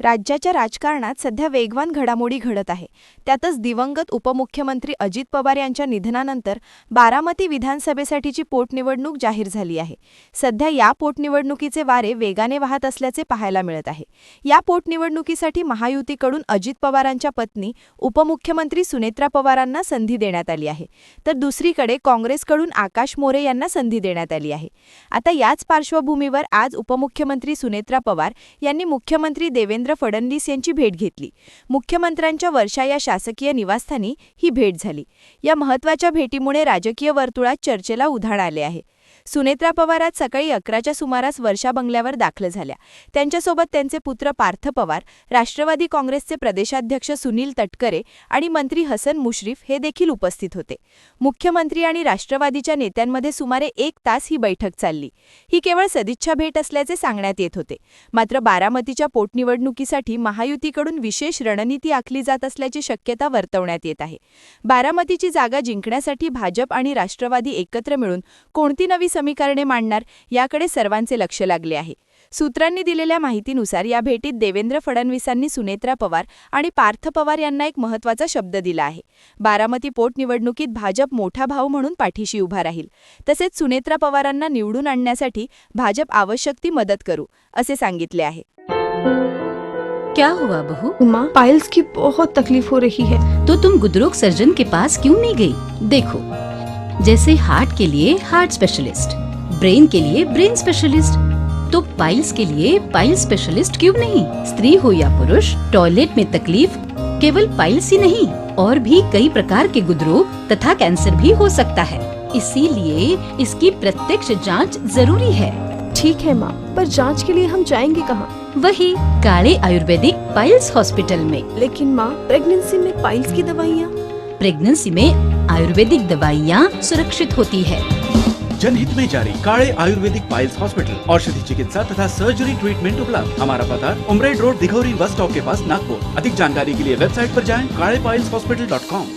राज्याच्या राजकारणात सध्या वेगवान घडामोडी घडत आहे. त्यातच दिवंगत उपमुख्यमंत्री अजित पवार यांच्या निधनानंतर बारामती विधानसभेसाठीची पोटनिवडणूक जाहीर झाली आहे. सध्या या पोटनिवडणुकीचे वारे वेगाने वाहत असल्याचे पाहायला मिळत आहे. या पोटनिवडणुकीसाठी महायुतीकडून अजित पवारांच्या पत्नी उपमुख्यमंत्री सुनेत्रा पवारांना संधी देण्यात आली आहे, तर दुसरीकडे काँग्रेसकडून आकाश मोरे यांना संधी देण्यात आली आहे. आता याच पार्श्वभूमीवर आज उपमुख्यमंत्री सुनेत्रा पवार यांनी मुख्यमंत्री देवेंद्र फडणवीस यांची भेट घेतली. मुख्यमंत्र्यांच्या वर्षा या शासकीय निवासस्थानी ही भेट झाली. या महत्त्वाच्या भेटीमुळे राजकीय वर्तुळात चर्चेला उधाण आले आहे. सुनेत्रा पवार आज सकाळी 11च्या सुमारास वर्षा बंगल्यावर दाखल झाल्या. त्यांच्यासोबत त्यांचे पुत्र पार्थ पवार, राष्ट्रवादी काँग्रेसचे प्रदेशाध्यक्ष सुनील तटकरे आणि मंत्री हसन मुश्रीफ हे देखील उपस्थित होते. मुख्यमंत्री आणि राष्ट्रवादीच्या नेत्यांमध्ये सुमारे 1 तास ही बैठक चालली. ही केवळ सदिच्छा भेट असल्याचे सांगण्यात येत होते. मात्र बारामतीच्या पोटनिवडणुकीसाठी महायुतीकडून विशेष रणनीती आखली जात असल्याची शक्यता वर्तवण्यात येत आहे. बारामतीची जागा जिंकण्यासाठी भाजप आणि राष्ट्रवादी एकत्र मिळून कोणती नवी समीकरणे मांडणार याकडे सर्वांचे लक्ष लागले आहे. सूत्रांनी दिलेल्या माहितीनुसार या भेटीत देवेंद्र फडणवीसांनी सुनेत्रा पवार आणि पार्थ पवार यांना एक महत्त्वाचा शब्द दिला आहे. बारामती पोटनिवडणुकीत भाजप मोठा भाऊ म्हणून पाठीशी उभा राहील. तसेच सुनेत्रा पवारांना निवडून आणण्यासाठी भाजप आवश्यक ती मदत करू असे सांगितले आहे. क्या हुआ बहू? माँ, पाइल्स की बहुत तकलीफ हो रही है। तो तुम गुदरोग सर्जन के पास क्यों नहीं गई? देखो, जैसे हार्ट के लिए हार्ट स्पेशलिस्ट, ब्रेन के लिए ब्रेन स्पेशलिस्ट, तो पाइल्स के लिए पाइल्स स्पेशलिस्ट क्यों नहीं? स्त्री हो या पुरुष, टॉयलेट में तकलीफ केवल पाइल्स ही नहीं और भी कई प्रकार के गुदरोग तथा कैंसर भी हो सकता है। इसीलिए इसकी प्रत्यक्ष जांच जरूरी है। ठीक है माँ, पर जांच के लिए हम जाएंगे कहाँ? वही काले आयुर्वेदिक पाइल्स हॉस्पिटल में। लेकिन माँ, प्रेगनेंसी में पाइल्स की दवाइयाँ? प्रेगनेंसी में आयुर्वेदिक दवाइयाँ सुरक्षित होती है। जनहित में जारी। काले आयुर्वेदिक पाइल्स हॉस्पिटल, औषधि चिकित्सा तथा सर्जरी ट्रीटमेंट उपलब्ध। हमारा पता उमरेड रोड, दिघौरी बस स्टॉप के पास, नागपुर। अधिक जानकारी के लिए वेबसाइट पर जाएं kalepileshhospital.com।